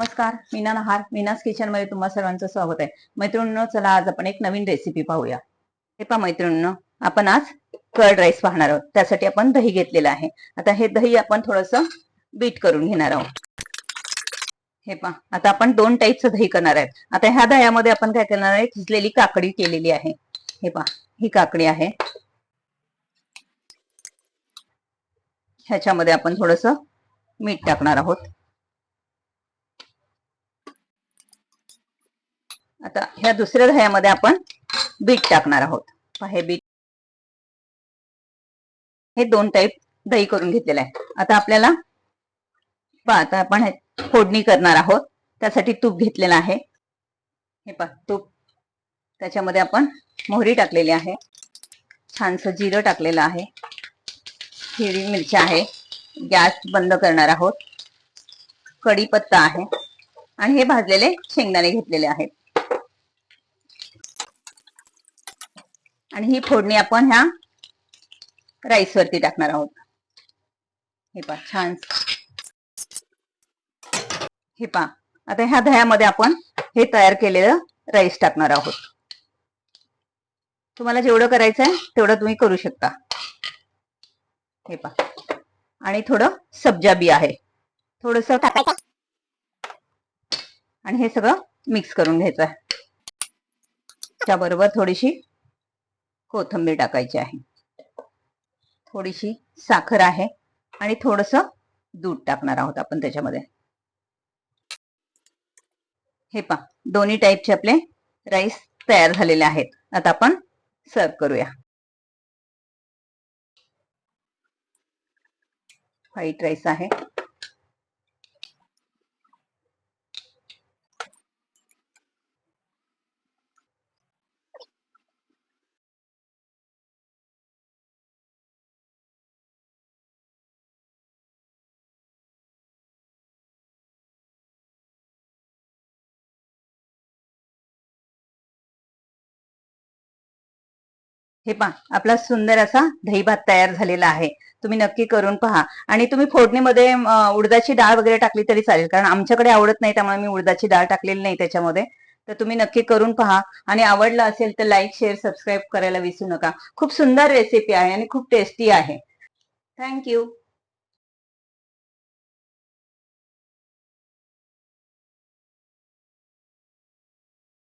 नमस्कार, मीना नहार, मीनास किचन मध्ये तुम्हा सर्वांचं स्वागत आहे. मैत्रिणींनो, चला आज आपण एक नवीन रेसिपी पाहूया. हे पहा मैत्रिणींनो, आपण आज कर्ड राईस पाहणार आहोत. त्यासाठी आपण दही घेतलेलं आहे. आता हे दही आपण थोडंसं बीट करून घेणार आहोत. हे पहा, आता आपण 2 टाईपचं दही करणार आहे. आता ह्या दह्यामध्ये आपण काय करणार आहे, किसलेली काकडी केलेली आहे. हे पहा, ही काकडी आहे. ह्याच्यामध्ये आपण थोडंसं मीठ टाकणार आहोत. आता ह्या दुसऱ्या दह्यामध्ये आपण बीट टाकणार आहोत. हे बीट, हे 2 टाईप दही करून घेतलेलं आहे. आता आपल्याला आता आपण फोडणी करणार आहोत. त्यासाठी तूप घेतलेलं आहे. हे पहा तूप, त्याच्यामध्ये आपण मोहरी टाकलेली आहे, छानसं जिरं टाकलेलं आहे, हिरवी मिरची आहे, गॅस बंद करणार आहोत, कढीपत्ता आहे आणि हे भाजलेले शेंगदाणे घेतलेले आहेत. आणि ही फोडणी आपण ह्या राईस वरती टाकणार आहोत. हे पहा छान. हे पहा, आता ह्या दह्यामध्ये आपण हे तयार केलेलं राईस टाकणार आहोत. तुम्हाला जेवढं करायचं आहे तेवढं तुम्ही करू शकता. हे पहा, आणि थोडं सब्जा बी आहे, थोडस टाकायचं आणि हे सगळं मिक्स करून घ्यायचं आहे. त्याबरोबर थोडीशी कोथिंबीर टाकायची आहे, थोडीशी साखर आहे आणि थोडस दूध टाकणार आहोत आपण त्याच्यामध्ये. हे पहा, दोन्ही टाईपचे आपले राईस तयार झालेले आहेत. आता आपण सर्व करूया. व्हाईट राईस आहे. हे पहा, आपला सुंदर असा दही भात तयार झालेला आहे. तुम्ही नक्की करून पहा. आणि तुम्ही फोडणीमध्ये उडदाची डाळ वगैरे टाकली तरी चालेल, कारण आमच्याकडे आवडत नाही, त्यामुळे मी उडदाची डाळ टाकलेली नाही त्याच्यामध्ये. तर तुम्ही नक्की करून पहा आणि आवडलं असेल तर लाईक, शेअर, सबस्क्राईब करायला विसरू नका. खूप सुंदर रेसिपी आहे आणि खूप टेस्टी आहे. थँक्यू.